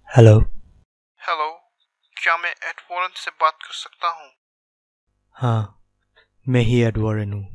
Hello. Hello, क्या मैं add Warren से बात कर सकता हूँ? हाँ, मैं ही एड वॉरेन हूँ।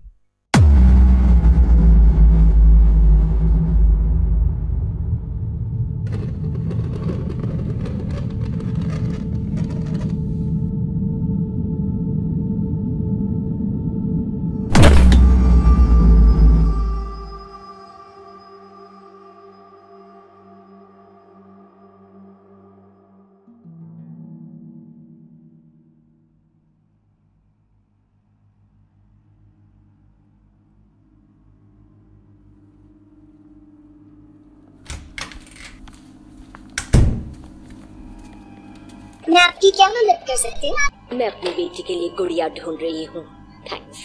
मैं आपकी क्या मदद कर सकती हूँ? मैं अपनी बेटी के लिए गुड़िया ढूंढ रही हूँ। थैंक्स।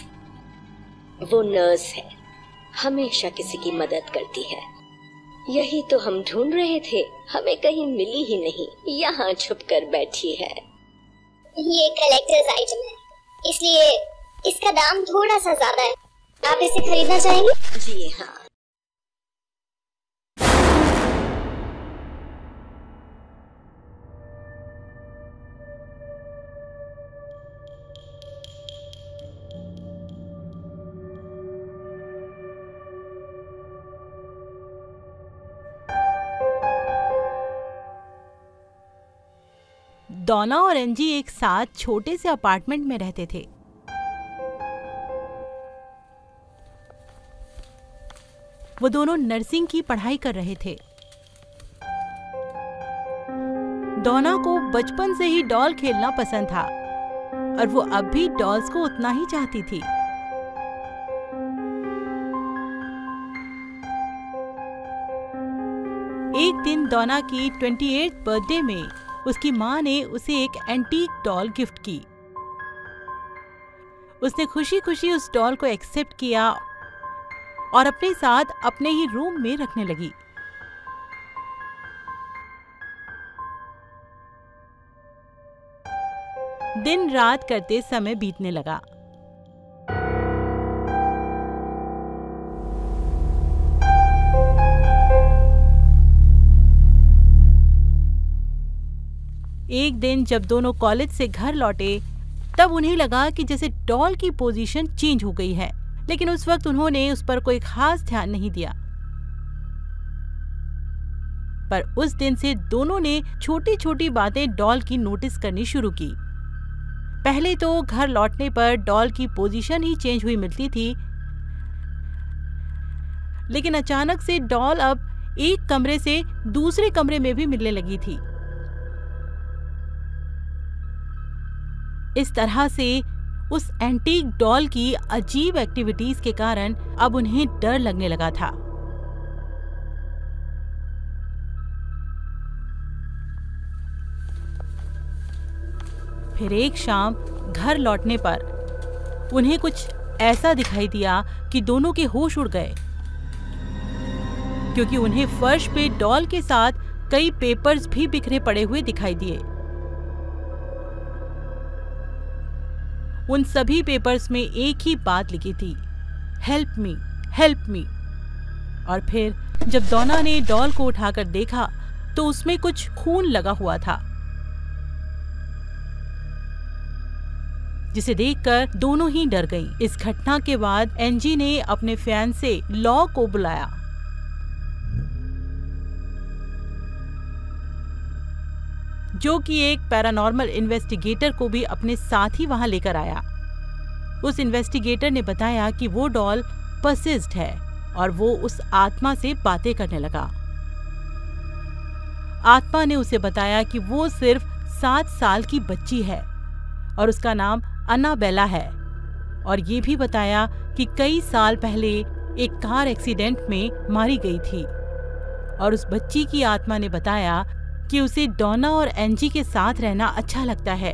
वो नर्स है, हमेशा किसी की मदद करती है। यही तो हम ढूंढ रहे थे, हमें कहीं मिली ही नहीं, यहाँ छुप कर बैठी है। ये कलेक्टर्स आइटम है, इसलिए इसका दाम थोड़ा सा ज्यादा है। आप इसे खरीदना चाहेंगे? जी हाँ। डोना और एंजी एक साथ छोटे से अपार्टमेंट में रहते थे। वो दोनों नर्सिंग की पढ़ाई कर रहे थे। डोना को बचपन से ही डॉल खेलना पसंद था और वो अब भी डॉल्स को उतना ही चाहती थी। एक दिन डोना की 28th बर्थडे में उसकी माँ ने उसे एक एंटीक डॉल गिफ्ट की। उसने खुशी खुशी उस डॉल को एक्सेप्ट किया और अपने साथ अपने ही रूम में रखने लगी। दिन रात करते समय बीतने लगा। एक दिन जब दोनों कॉलेज से घर लौटे तब उन्हें लगा कि जैसे डॉल की पोजीशन चेंज हो गई है, लेकिन उस वक्त उन्होंने उस पर कोई खास ध्यान नहीं दिया। पर उस दिन से दोनों ने छोटी छोटी बातें डॉल की नोटिस करनी शुरू की। पहले तो घर लौटने पर डॉल की पोजीशन ही चेंज हुई मिलती थी, लेकिन अचानक से डॉल अब एक कमरे से दूसरे कमरे में भी मिलने लगी थी। इस तरह से उस एंटीक डॉल की अजीब एक्टिविटीज के कारण अब उन्हें डर लगने लगा था। फिर एक शाम घर लौटने पर उन्हें कुछ ऐसा दिखाई दिया कि दोनों के होश उड़ गए, क्योंकि उन्हें फर्श पे डॉल के साथ कई पेपर्स भी बिखरे पड़े हुए दिखाई दिए। उन सभी पेपर्स में एक ही बात लिखी थी, हेल्प मी, हेल्प मी। और फिर जब डोना ने डॉल को उठाकर देखा तो उसमें कुछ खून लगा हुआ था, जिसे देखकर दोनों ही डर गईं। इस घटना के बाद एंजी ने अपने फियांसे लॉ को बुलाया। जो कि एक पैरानॉर्मल इन्वेस्टिगेटर को भी अपने साथ ही वहां लेकर आया। उस इन्वेस्टिगेटर ने बताया कि वो डॉल पसिस्ड है और वो उस आत्मा से बातें करने लगा। आत्मा ने उसे बताया कि वो सिर्फ 7 साल की बच्ची है और उसका नाम अन्नाबेला है, और ये भी बताया कि कई साल पहले एक कार एक्सीडेंट में मारी गई थी। और उस बच्ची की आत्मा ने बताया कि उसे डोना और एंजी के साथ रहना अच्छा लगता है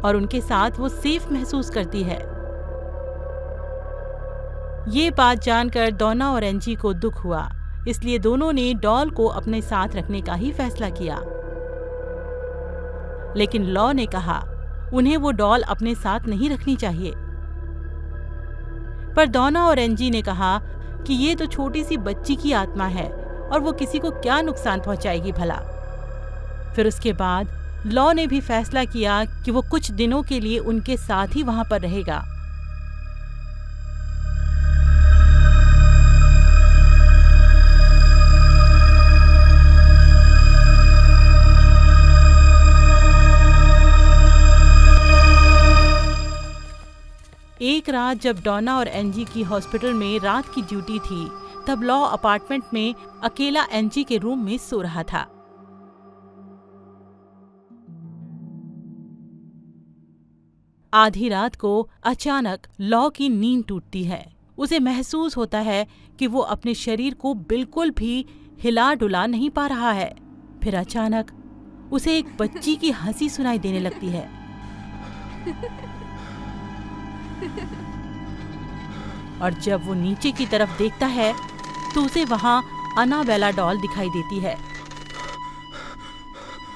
और उनके साथ वो सेफ महसूस करती है। ये बात जानकर डोना और एंजी को दुख हुआ, इसलिए दोनों ने डॉल को अपने साथ रखने का ही फैसला किया। लेकिन लॉ ने कहा उन्हें वो डॉल अपने साथ नहीं रखनी चाहिए। पर डोना और एंजी ने कहा कि ये तो छोटी सी बच्ची की आत्मा है और वो किसी को क्या नुकसान पहुंचाएगी भला। फिर उसके बाद लॉ ने भी फैसला किया कि वो कुछ दिनों के लिए उनके साथ ही वहां पर रहेगा। एक रात जब डॉना और एंजी की हॉस्पिटल में रात की ड्यूटी थी, तब लॉ अपार्टमेंट में अकेला एंजी के रूम में सो रहा था। आधी रात को अचानक लॉ की नींद टूटती है। उसे महसूस होता है कि वो अपने शरीर को बिल्कुल भी हिला डुला नहीं पा रहा है। फिर अचानक उसे एक बच्ची की हंसी सुनाई देने लगती है। और जब वो नीचे की तरफ देखता है तो उसे वहां अनाबेला डॉल दिखाई देती है,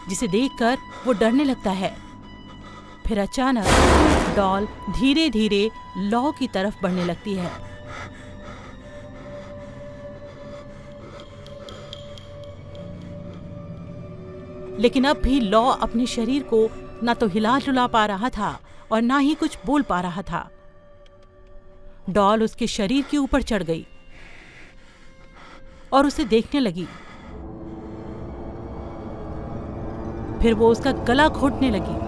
जिसे देखकर वो डरने लगता है। फिर अचानक डॉल धीरे धीरे लॉ की तरफ बढ़ने लगती है। लेकिन अब भी लॉ अपने शरीर को ना तो हिला डुला पा रहा था और ना ही कुछ बोल पा रहा था। डॉल उसके शरीर के ऊपर चढ़ गई और उसे देखने लगी। फिर वो उसका गला घोंटने लगी।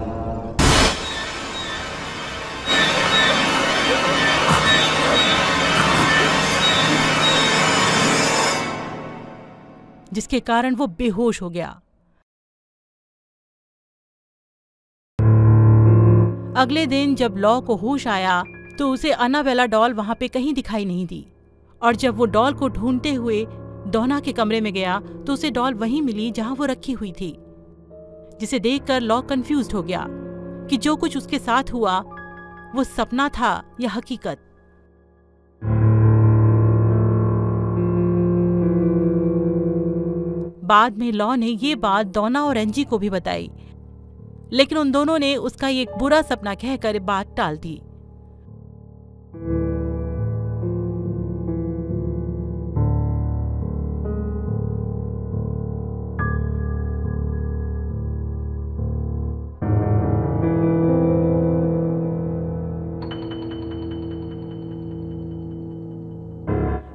जिसके कारण वो बेहोश हो गया। अगले दिन जब लॉ को होश आया तो उसे अनाबेला डॉल वहां पे कहीं दिखाई नहीं दी, और जब वो डॉल को ढूंढते हुए डॉना के कमरे में गया तो उसे डॉल वहीं मिली जहां वो रखी हुई थी, जिसे देखकर लॉ कंफ्यूज्ड हो गया कि जो कुछ उसके साथ हुआ वो सपना था या हकीकत। बाद में लॉ ने ये बात डॉना और एंजी को भी बताई, लेकिन उन दोनों ने उसका एक बुरा सपना कहकर बात टाल दी।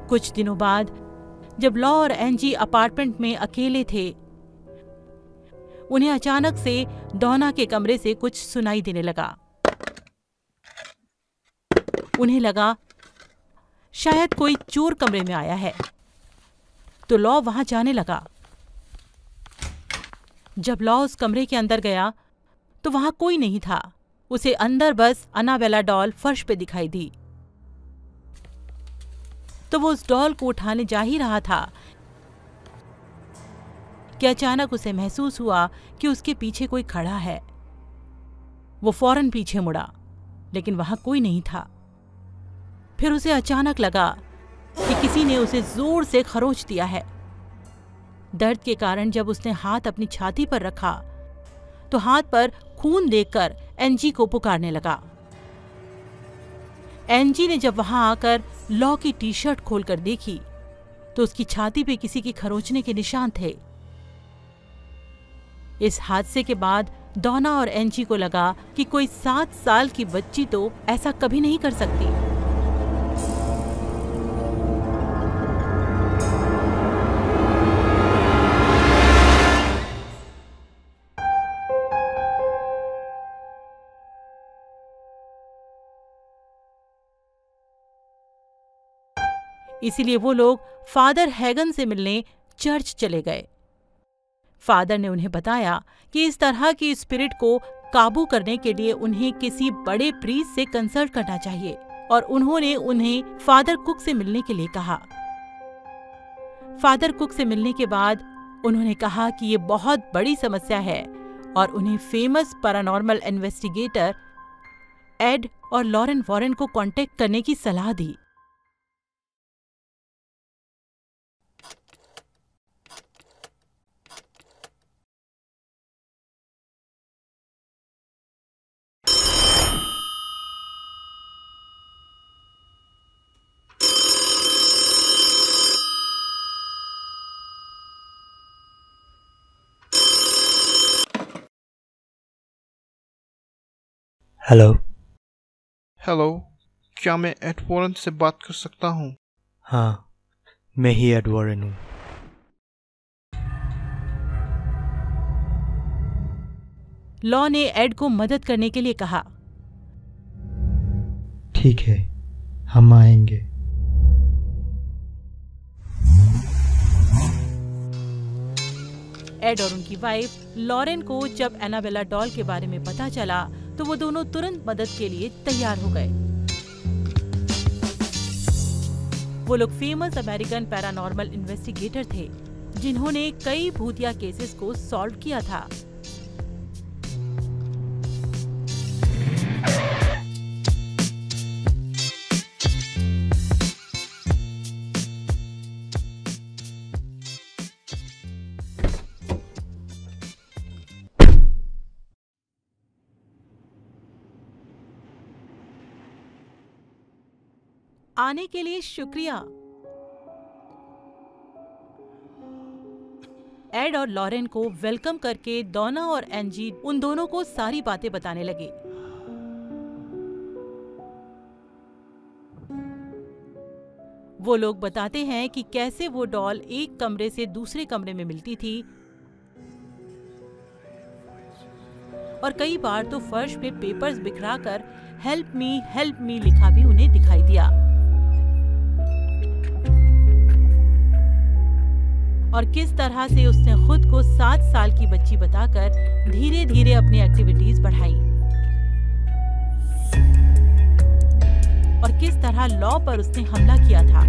कुछ दिनों बाद जब लॉ और एंजी अपार्टमेंट में अकेले थे, उन्हें अचानक से डॉना के कमरे से कुछ सुनाई देने लगा। उन्हें लगा शायद कोई चोर कमरे में आया है, तो लॉ वहां जाने लगा। जब लॉ उस कमरे के अंदर गया तो वहां कोई नहीं था। उसे अंदर बस अनाबेला डॉल फर्श पे दिखाई दी। तो वो उस डॉल को उठाने जा ही रहा था कि अचानक उसे महसूस हुआ कि उसके पीछे कोई खड़ा है। वो फौरन पीछे मुड़ा, लेकिन वहां कोई नहीं था। फिर उसे अचानक लगा कि किसी ने उसे जोर से खरोच दिया है। दर्द के कारण जब उसने हाथ अपनी छाती पर रखा तो हाथ पर खून देखकर एंजी को पुकारने लगा। एंजी ने जब वहां आकर लॉ की टी शर्ट खोलकर देखी तो उसकी छाती पे किसी के खरोचने के निशान थे। इस हादसे के बाद डॉना और एंजी को लगा कि कोई 7 साल की बच्ची तो ऐसा कभी नहीं कर सकती। इसीलिए वो लोग फादर हैगन से मिलने चर्च चले गए। फादर ने उन्हें बताया कि इस तरह की स्पिरिट को काबू करने के लिए उन्हें किसी बड़े प्रीस्ट से कंसल्ट करना चाहिए, और उन्होंने उन्हें फादर कुक से मिलने के लिए कहा। फादर कुक से मिलने के बाद उन्होंने कहा कि ये बहुत बड़ी समस्या है और उन्हें फेमस पैरानॉर्मल इन्वेस्टिगेटर एड और लॉरेन वॉरेन को कांटेक्ट करने की सलाह दी। हेलो। हेलो, क्या मैं एड वॉरेन से बात कर सकता हूँ? हाँ, मैं ही एड वॉरेन हूँ। लॉ ने एड को मदद करने के लिए कहा। ठीक है, हम आएंगे। एड और उनकी वाइफ लॉरेन को जब एनाबेला डॉल के बारे में पता चला तो वो दोनों तुरंत मदद के लिए तैयार हो गए। वो लोग फेमस अमेरिकन पैरानॉर्मल इन्वेस्टिगेटर थे जिन्होंने कई भूतिया केसेस को सॉल्व किया था। आने के लिए शुक्रिया। एड और लॉरेन को वेलकम करके डोना और एंजी उन दोनों को सारी बातें बताने लगे। वो लोग बताते हैं कि कैसे वो डॉल एक कमरे से दूसरे कमरे में मिलती थी और कई बार तो फर्श पे पेपर्स बिखराकर हेल्प मी लिखा भी उन्हें दिखाई दिया। और किस तरह से उसने खुद को 7 साल की बच्ची बताकर धीरे धीरे अपनी एक्टिविटीज बढ़ाई और किस तरह लॉ पर उसने हमला किया था।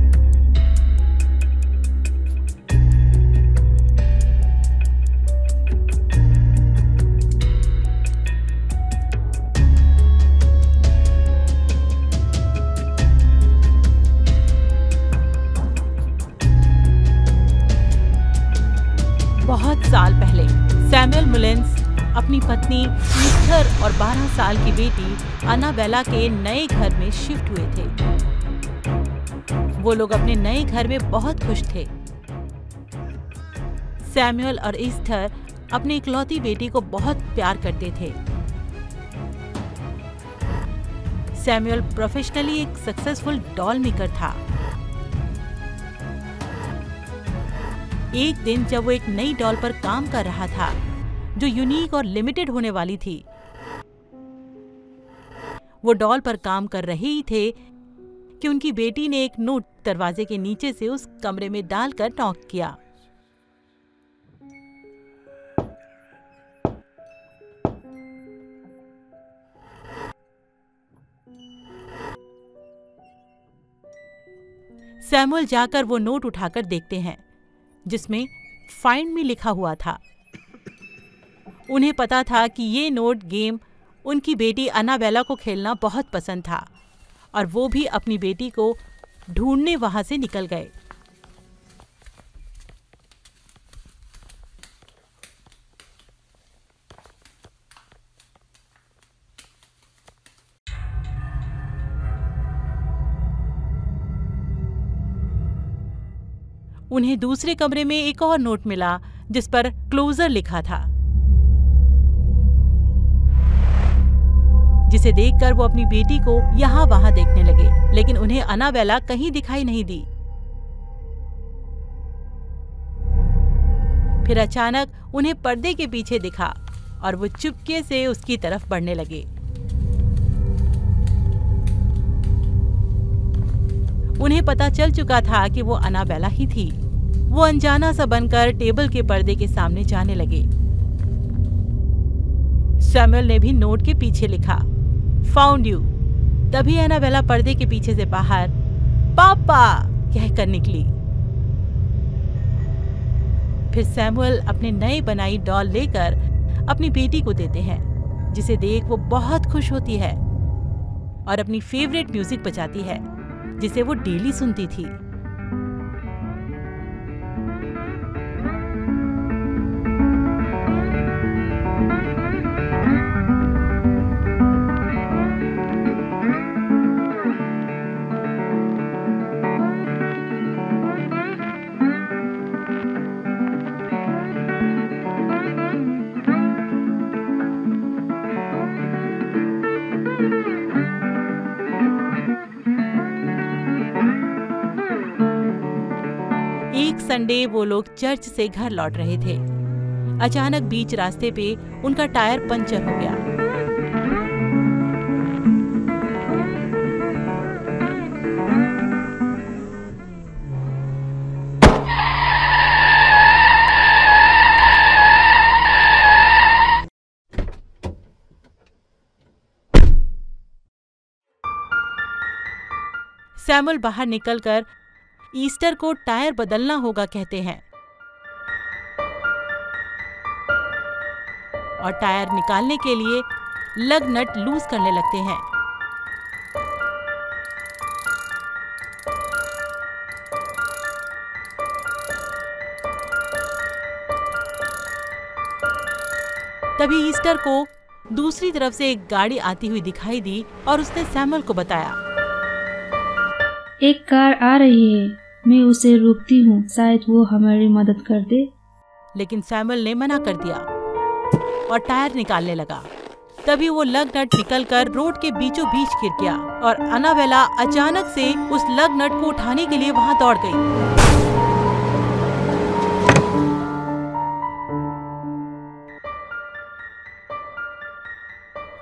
बहुत साल पहले सैमुअल मुलेंस अपनी पत्नी ईस्थर और 12 साल की बेटी अनाबेला के नए घर में शिफ्ट हुए थे। वो लोग अपने नए घर में बहुत खुश थे। सैमुअल और ईस्थर अपनी इकलौती बेटी को बहुत प्यार करते थे। सैमुअल प्रोफेशनली एक सक्सेसफुल डॉल मेकर था। एक दिन जब वो एक नई डॉल पर काम कर रहा था जो यूनिक और लिमिटेड होने वाली थी, वो डॉल पर काम कर रहे ही थे कि उनकी बेटी ने एक नोट दरवाजे के नीचे से उस कमरे में डालकर नॉक किया। सैमुअल जाकर वो नोट उठाकर देखते हैं जिसमें फाइंड मी लिखा हुआ था। उन्हें पता था कि ये नोट गेम उनकी बेटी अनाबेला को खेलना बहुत पसंद था और वो भी अपनी बेटी को ढूंढने वहां से निकल गए। उन्हें दूसरे कमरे में एक और नोट मिला जिस पर क्लोजर लिखा था, जिसे देखकर वो अपनी बेटी को यहाँ वहां देखने लगे, लेकिन उन्हें अनाबेला कहीं दिखाई नहीं दी। फिर अचानक उन्हें पर्दे के पीछे दिखा और वो चुपके से उसकी तरफ बढ़ने लगे। उन्हें पता चल चुका था कि वो अनाबेला ही थी। वो अनजाना सा बनकर टेबल के पर्दे के सामने जाने लगे। सैमुअल ने भी नोट के पीछे लिखा, फाउंड यू। तभी अनाबेला पर्दे के पीछे से बाहर पापा कहकर निकली। फिर सैमुअल अपने नए बनाई डॉल लेकर अपनी बेटी को देते हैं, जिसे देख वो बहुत खुश होती है और अपनी फेवरेट म्यूजिक बजाती है जिसे वो डेली सुनती थी। संडे वो लोग चर्च से घर लौट रहे थे। अचानक बीच रास्ते पे उनका टायर पंचर हो गया। सैमुअल बाहर निकलकर ईस्टर को टायर बदलना होगा कहते हैं और टायर निकालने के लिए लग नट लूज करने लगते हैं। तभी ईस्टर को दूसरी तरफ से एक गाड़ी आती हुई दिखाई दी और उसने सैमुअल को बताया, एक कार आ रही है, मैं उसे रोकती हूँ, शायद वो हमारी मदद कर दे। लेकिन सैमुअल ने मना कर दिया और टायर निकालने लगा। तभी वो लग नट निकलकर रोड के बीचों बीच गिर गया और अन्नाबेला अचानक से उस लग नट को उठाने के लिए वहां दौड़ गई।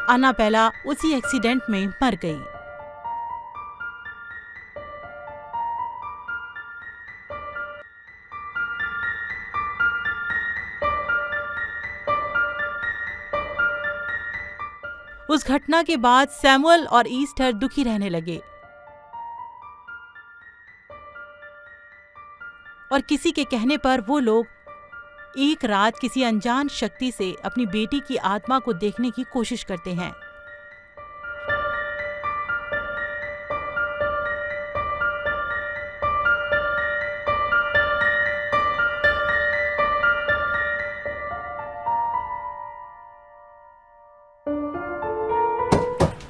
अन्नाबेला उसी एक्सीडेंट में मर गई। उस घटना के बाद सैमुअल और ईस्टर दुखी रहने लगे और किसी के कहने पर वो लोग एक रात किसी अनजान शक्ति से अपनी बेटी की आत्मा को देखने की कोशिश करते हैं।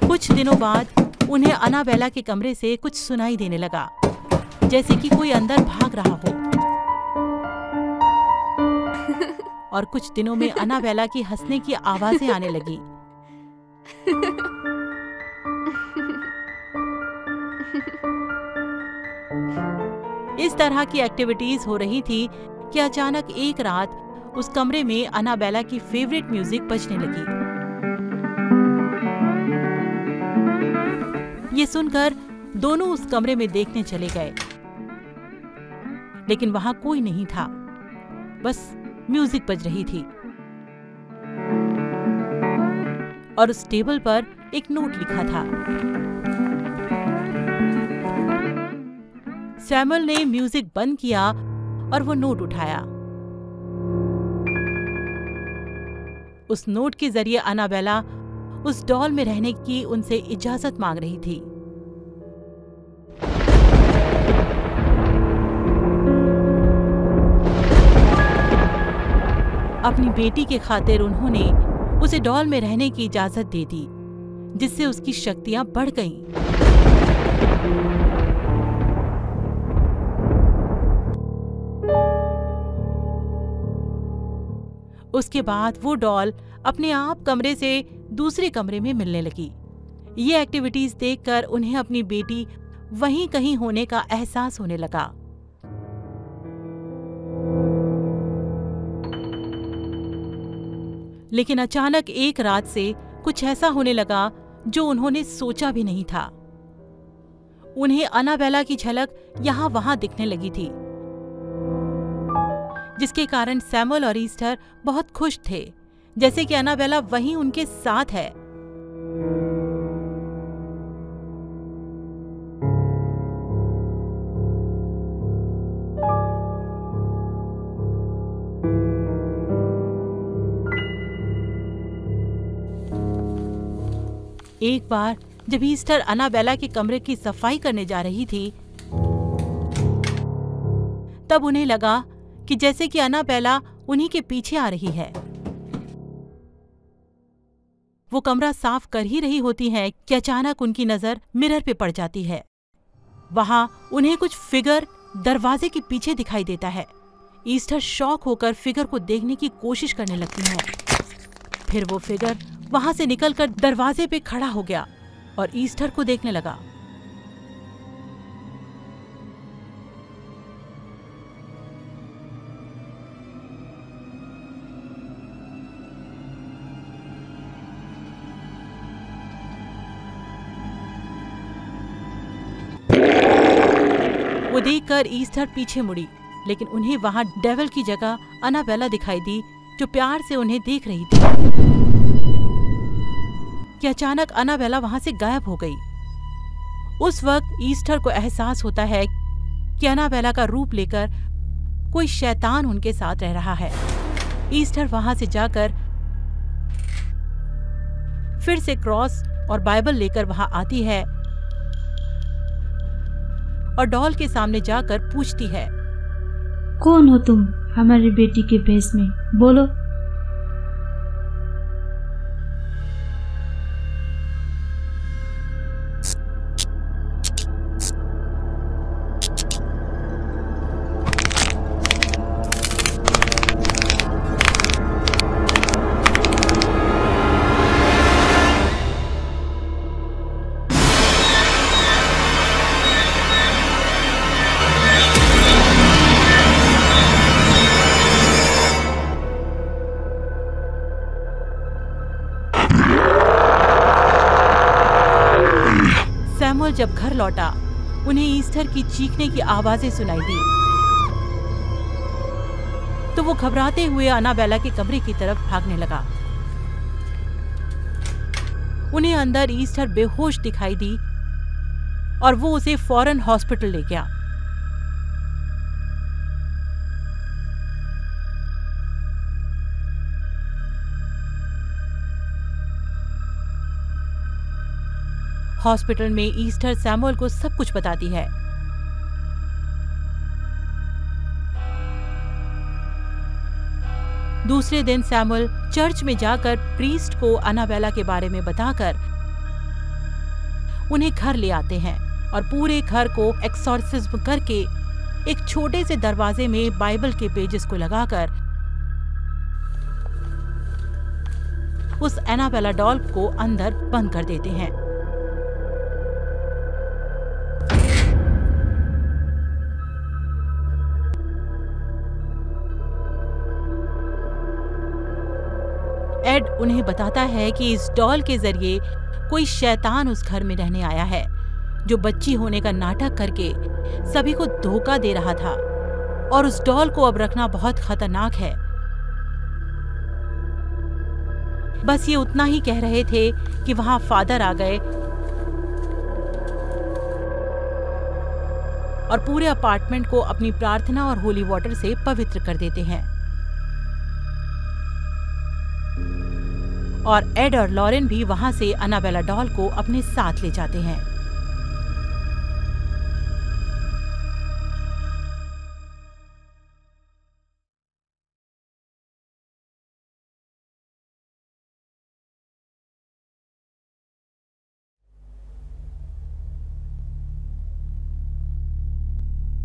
कुछ दिनों बाद उन्हें अन्नाबेला के कमरे से कुछ सुनाई देने लगा, जैसे कि कोई अंदर भाग रहा हो। और कुछ दिनों में अन्नाबेला की हंसने की आवाजें आने लगी। इस तरह की एक्टिविटीज हो रही थी कि अचानक एक रात उस कमरे में अन्नाबेला की फेवरेट म्यूजिक बजने लगी। ये सुनकर दोनों उस कमरे में देखने चले गए, लेकिन वहां कोई नहीं था, बस म्यूजिक बज रही थी और उस टेबल पर एक नोट लिखा था। सैमुअल ने म्यूजिक बंद किया और वो नोट उठाया। उस नोट के जरिए अन्नाबेला उस डॉल में रहने की उनसे इजाजत मांग रही थी। अपनी बेटी के खातिर उन्होंने उसे डॉल में रहने की इजाजत दे दी, जिससे उसकी शक्तियां बढ़ गईं। उसके बाद वो डॉल अपने आप कमरे से दूसरे कमरे में मिलने लगी। ये एक्टिविटीज देखकर उन्हें अपनी बेटी वहीं कहीं होने का एहसास होने लगा। लेकिन अचानक एक रात से कुछ ऐसा होने लगा जो उन्होंने सोचा भी नहीं था। उन्हें अन्नाबेला की झलक यहां वहां दिखने लगी थी, जिसके कारण सैमुअल और ईस्टर बहुत खुश थे, जैसे कि अन्नाबेला वहीं उनके साथ है। एक बार जब ईस्टर अन्नाबेला के कमरे की सफाई करने जा रही थी, तब उन्हें लगा कि जैसे कि अन्नाबेला उन्हीं के पीछे आ रही है। वो कमरा साफ कर ही रही होती है कि अचानक उनकी नजर मिरर पे पड़ जाती है। वहां उन्हें कुछ फिगर दरवाजे के पीछे दिखाई देता है। ईस्टर शॉक होकर फिगर को देखने की कोशिश करने लगती है। फिर वो फिगर वहां से निकलकर दरवाजे पे खड़ा हो गया और ईस्टर को देखने लगा। वो देखकर ईस्टर पीछे मुड़ी, लेकिन उन्हें वहां डेविल की जगह अनाबेला दिखाई दी, जो प्यार से उन्हें देख रही थी कि अचानक अनाबेला वहां से गायब हो गई। उस वक्त ईस्टर को एहसास होता है कि अनाबेला का रूप लेकर कोई शैतान उनके साथ रह रहा है। ईस्टर वहां से जाकर फिर से क्रॉस और बाइबल लेकर वहां आती है और डॉल के सामने जाकर पूछती है, कौन हो तुम हमारी बेटी के भेष में, बोलो। सैमुअल जब घर लौटा, उन्हें ईस्टर की चीखने की आवाजें सुनाई दी, तो वो घबराते हुए अनाबेला के कमरे की तरफ भागने लगा। उन्हें अंदर ईस्टर बेहोश दिखाई दी और वो उसे फौरन हॉस्पिटल ले गया। हॉस्पिटल में ईस्टर सैमुअल को सब कुछ बताती है। दूसरे दिन सैमुअल चर्च में जाकर प्रीस्ट को अनाबेला के बारे में बताकर उन्हें घर ले आते हैं और पूरे घर को एक्सॉर्सिज्म करके एक छोटे से दरवाजे में बाइबल के पेजेस को लगाकर उस अनाबेला डॉल को अंदर बंद कर देते हैं। एड उन्हें बताता है कि इस डॉल के जरिए कोई शैतान उस घर में रहने आया है, जो बच्ची होने का नाटक करके सभी को धोखा दे रहा था, और उस डॉल को अब रखना बहुत खतरनाक है। बस ये उतना ही कह रहे थे कि वहां फादर आ गए और पूरे अपार्टमेंट को अपनी प्रार्थना और होली वाटर से पवित्र कर देते हैं। और एड और लॉरेन भी वहां से अनाबेला डॉल को अपने साथ ले जाते हैं।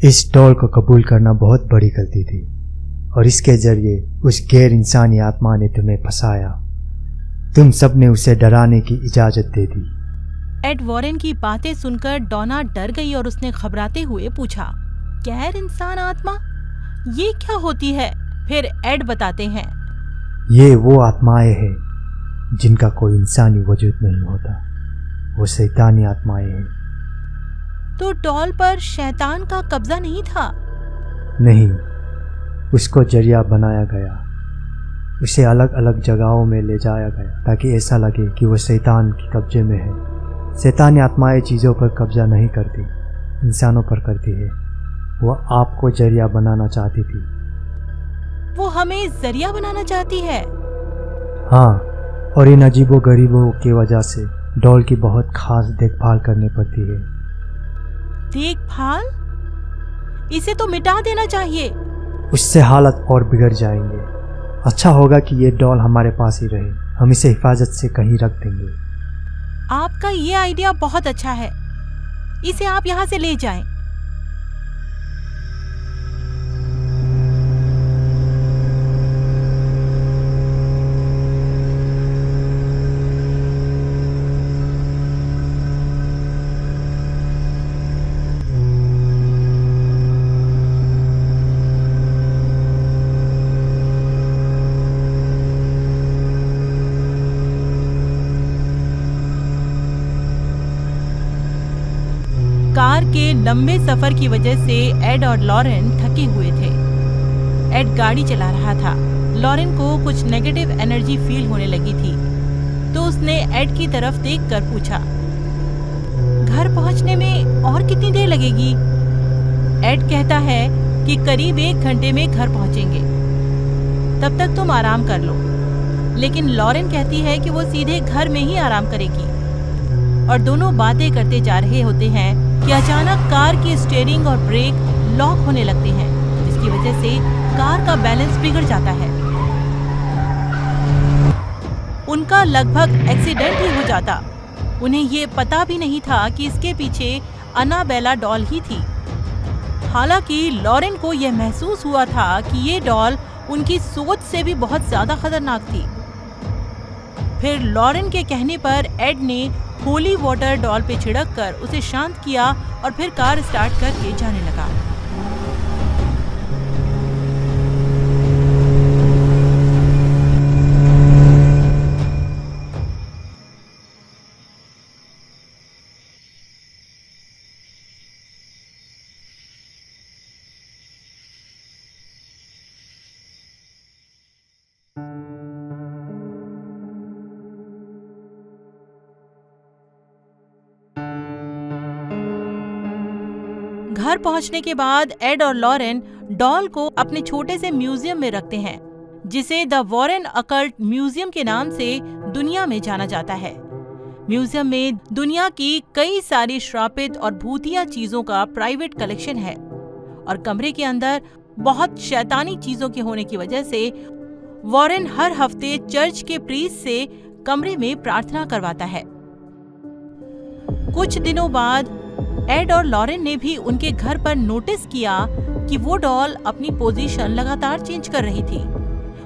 इस डॉल को कबूल करना बहुत बड़ी गलती थी, और इसके जरिए उस गैर इंसानी आत्मा ने तुम्हें फंसाया। तुम सबने उसे डराने की इजाजत दे दी। एड वॉरेन की बातें सुनकर डॉना डर गई और उसने घबराते हुए पूछा, गैर इंसान आत्मा, ये क्या होती है? फिर एड बताते हैं, ये वो आत्माएं हैं जिनका कोई इंसानी वजूद नहीं होता, वो शैतानी आत्माएं हैं। तो डॉल पर शैतान का कब्जा नहीं था? नहीं, उसको जरिया बनाया गया। उसे अलग अलग जगहों में ले जाया गया ताकि ऐसा लगे कि वो शैतान के कब्जे में है। शैतानी आत्माएं चीज़ों पर कब्जा नहीं करती, इंसानों पर करती है। वो आपको जरिया बनाना चाहती थी। वो हमें जरिया बनाना चाहती है? हाँ, और इन अजीबो गरीबों की वजह से डॉल की बहुत खास देखभाल करनी पड़ती है। देखभाल? इसे तो मिटा देना चाहिए। उससे हालत और बिगड़ जाएंगे। अच्छा होगा कि ये डॉल हमारे पास ही रहे। हम इसे हिफाजत से कहीं रख देंगे। आपका ये आइडिया बहुत अच्छा है। इसे आप यहाँ से ले जाएं। कार के लंबे सफर की वजह से एड और लॉरेन थके हुए थे। एड गाड़ी चला रहा था। लॉरेन को कुछ नेगेटिव एनर्जी फील होने लगी थी, तो उसने एड की तरफ देखकर पूछा, घर पहुंचने में और कितनी देर लगेगी? एड कहता है कि करीब 1 घंटे में घर पहुंचेंगे, तब तक तुम आराम कर लो। लेकिन लॉरेन कहती है कि वो सीधे घर में ही आराम करेगी। और दोनों बातें करते जा रहे होते हैं कि अचानक कार की स्टीयरिंग और ब्रेक लॉक होने लगते हैं, जिसकी वजह से कार का बैलेंस बिगड़ जाता है। उनका लगभग एक्सीडेंट ही हो जाता। उन्हें ये पता भी नहीं था कि इसके पीछे अनाबेला डॉल ही थी। हालांकि लॉरेन को यह महसूस हुआ था कि ये डॉल उनकी सोच से भी बहुत ज्यादा खतरनाक थी। फिर लॉरेन के कहने पर एड ने होली वाटर डॉल पे छिड़क कर उसे शांत किया और फिर कार स्टार्ट करके जाने लगा। घर पहुंचने के बाद एड और लॉरेन डॉल को अपने छोटे से म्यूजियम में रखते हैं, जिसे द वॉरेन अकल्ट म्यूजियम के नाम से दुनिया में जाना जाता है। म्यूजियम में दुनिया की कई सारी श्रापित और भूतिया चीजों का प्राइवेट कलेक्शन है और कमरे के अंदर बहुत शैतानी चीजों के होने की वजह से वॉरेन हर हफ्ते चर्च के प्रीस्ट से कमरे में प्रार्थना करवाता है। कुछ दिनों बाद एड और लॉरेन ने भी उनके घर पर नोटिस किया कि वो डॉल अपनी पोजीशन लगातार चेंज कर रही थी।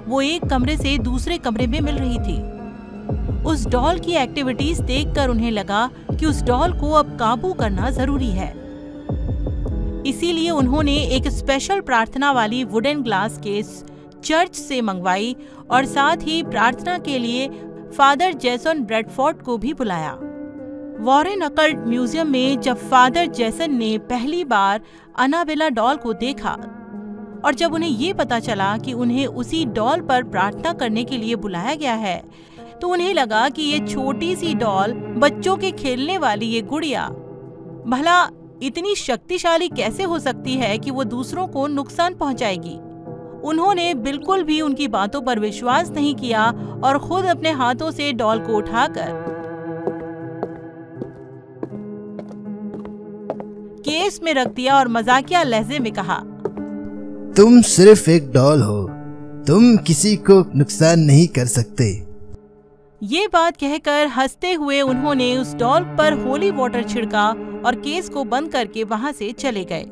वो एक कमरे से दूसरे कमरे में मिल रही थी। उस डॉल की एक्टिविटीज देखकर उन्हें लगा कि उस डॉल को अब काबू करना जरूरी है। इसीलिए उन्होंने एक स्पेशल प्रार्थना वाली वुडन ग्लास केस चर्च से मंगवाई और साथ ही प्रार्थना के लिए फादर जेसन ब्रेडफोर्ड को भी बुलाया। वॉरेन अकल्ट म्यूजियम में जब फादर जेसन ने पहली बार अनाबेला डॉल को देखा और जब उन्हें ये पता चला कि उन्हें उसी डॉल पर प्रार्थना करने के लिए बुलाया गया है, तो उन्हें लगा कि ये छोटी सी डॉल, बच्चों के खेलने वाली ये गुड़िया, भला इतनी शक्तिशाली कैसे हो सकती है कि वो दूसरों को नुकसान पहुंचाएगी। उन्होंने बिल्कुल भी उनकी बातों पर विश्वास नहीं किया और खुद अपने हाथों से डॉल को उठाकर केस में रख दिया और मजाकिया लहजे में कहा, तुम सिर्फ एक डॉल हो, तुम किसी को नुकसान नहीं कर सकते। ये बात कहकर हंसते हुए उन्होंने उस डॉल पर होली वाटर छिड़का और केस को बंद करके वहां से चले गए।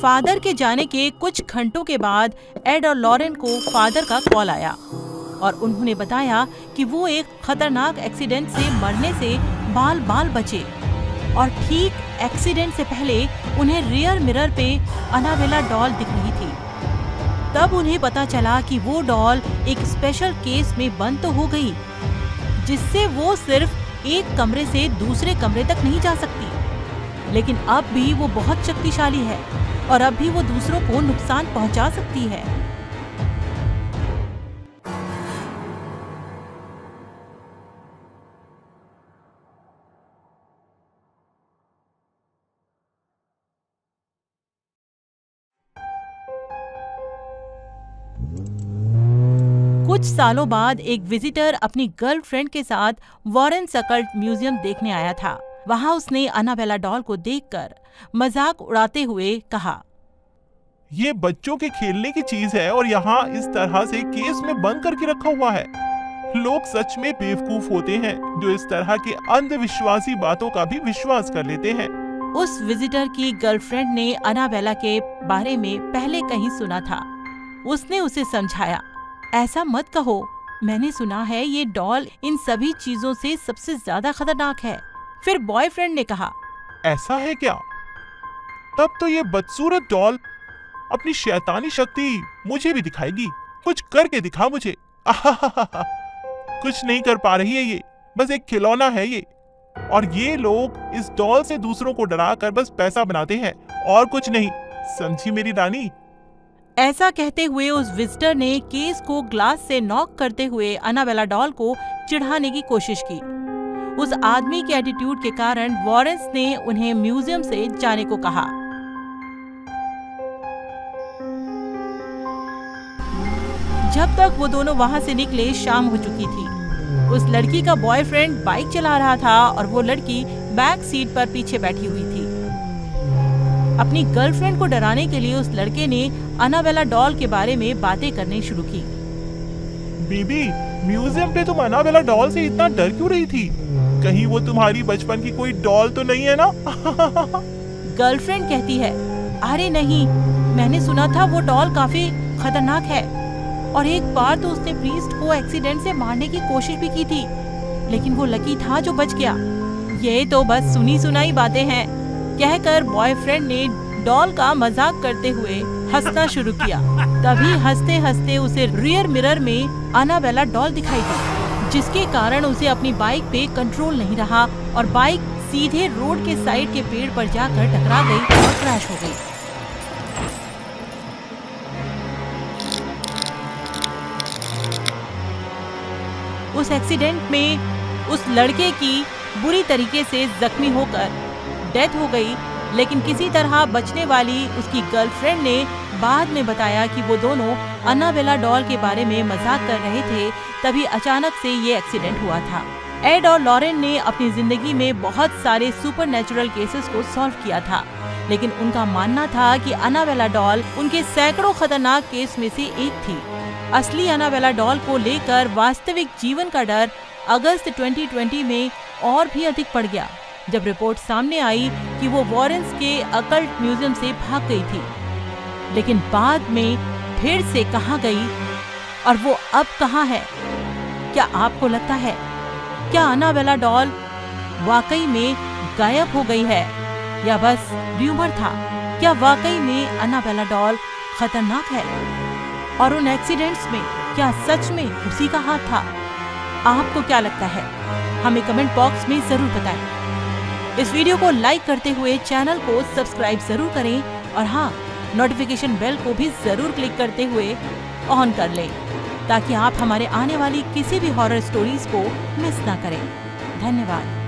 फादर के जाने के कुछ घंटों के बाद एड और लॉरेन को फादर का कॉल आया और उन्होंने बताया कि वो एक खतरनाक एक्सीडेंट से मरने से बाल बाल बचे और ठीक एक्सीडेंट से पहले उन्हें रियर मिरर पे अनाबेला डॉल दिख रही थी। तब उन्हें पता चला कि वो डॉल एक स्पेशल केस में बंद तो हो गई, जिससे वो सिर्फ एक कमरे से दूसरे कमरे तक नहीं जा सकती, लेकिन अब भी वो बहुत शक्तिशाली है और अब भी वो दूसरों को नुकसान पहुंचा सकती है। कुछ सालों बाद एक विजिटर अपनी गर्लफ्रेंड के साथ वॉरेन अकल्ट म्यूजियम देखने आया था। वहां उसने अनाबेला डॉल को देखकर मजाक उड़ाते हुए कहा, ये बच्चों के खेलने की चीज है और यहाँ इस तरह से केस में बंद करके रखा हुआ है। लोग सच में बेवकूफ होते हैं जो इस तरह की अंधविश्वासी बातों का भी विश्वास कर लेते हैं। उस विजिटर की गर्लफ्रेंड ने अनाबेला के बारे में पहले कहीं सुना था। उसने उसे समझाया, ऐसा मत कहो, मैंने सुना है ये डॉल इन सभी चीजों से सबसे ज्यादा खतरनाक है। फिर बॉयफ्रेंड ने कहा, ऐसा है क्या? तब तो ये बदसूरत डॉल अपनी शैतानी शक्ति मुझे भी दिखाएगी। कुछ करके दिखा मुझे। कुछ नहीं कर पा रही है ये, बस एक खिलौना है ये। और ये लोग इस डॉल से दूसरों को डरा कर बस पैसा बनाते हैं और कुछ नहीं, समझी मेरी रानी। ऐसा कहते हुए उस विजिटर ने केस को ग्लास से नॉक करते हुए अनाबेला डॉल को चिढ़ाने की कोशिश की। उस आदमी के एटीट्यूड के कारण वॉरेंस ने उन्हें म्यूजियम से जाने को कहा। जब तक वो दोनों वहां से निकले शाम हो चुकी थी। उस लड़की का बॉयफ्रेंड बाइक चला रहा था और वो लड़की बैक सीट पर पीछे बैठी हुई थी। अपनी गर्लफ्रेंड को डराने के लिए उस लड़के ने अनाबेला डॉल के बारे में बातें करनी शुरू की। बीबी, म्यूजियम पे तुम अनाबेला डॉल से इतना डर क्यों रही थी? कहीं वो तुम्हारी बचपन की कोई डॉल तो नहीं है ना? गर्लफ्रेंड कहती है, अरे नहीं, मैंने सुना था वो डॉल काफी खतरनाक है और एक बार तो उसने प्रीस्ट को एक्सीडेंट से मारने की कोशिश भी की थी, लेकिन वो लकी था जो बच गया। ये तो बस सुनी सुनाई बातें हैं, कहकर बॉयफ्रेंड ने डॉल का मजाक करते हुए हंसना शुरू किया। तभी हंसते हंसते उसे रियर मिरर में अनाबेला डॉल दिखाई दी, जिसके कारण उसे अपनी बाइक पे कंट्रोल नहीं रहा और बाइक सीधे रोड के साइड के पेड़ पर जाकर टकरा गई और क्रैश हो गई। उस एक्सीडेंट में उस लड़के की बुरी तरीके से जख्मी होकर डेथ हो गई, लेकिन किसी तरह बचने वाली उसकी गर्लफ्रेंड ने बाद में बताया कि वो दोनों अनाबेला डॉल के बारे में मजाक कर रहे थे, तभी अचानक से ये एक्सीडेंट हुआ था। एड और लॉरेन ने अपनी जिंदगी में बहुत सारे सुपरनैचुरल केसेस को सॉल्व किया था, लेकिन उनका मानना था कि अनाबेला डॉल उनके सैकड़ों खतरनाक केस में से एक थी। असली अनाबेला डॉल को लेकर वास्तविक जीवन का डर अगस्त 2020 में और भी अधिक बढ़ गया, जब रिपोर्ट सामने आई कि वो वॉरेंस के अकल्ट म्यूजियम से भाग गई थी। लेकिन बाद में फिर से कहाँ गई और वो अब कहाँ है? क्या आपको लगता है, क्या अनाबेला डॉल वाकई में गायब हो गई है या बस र्यूमर था? क्या वाकई में अनाबेला डॉल खतरनाक है और उन एक्सीडेंट्स में क्या सच में उसी का हाथ था? आपको क्या लगता है? हमें कमेंट बॉक्स में जरूर बताएं। इस वीडियो को लाइक करते हुए चैनल को सब्सक्राइब जरूर करें और हाँ, नोटिफिकेशन बेल को भी जरूर क्लिक करते हुए ऑन कर लें, ताकि आप हमारे आने वाली किसी भी हॉरर स्टोरीज को मिस ना करें। धन्यवाद।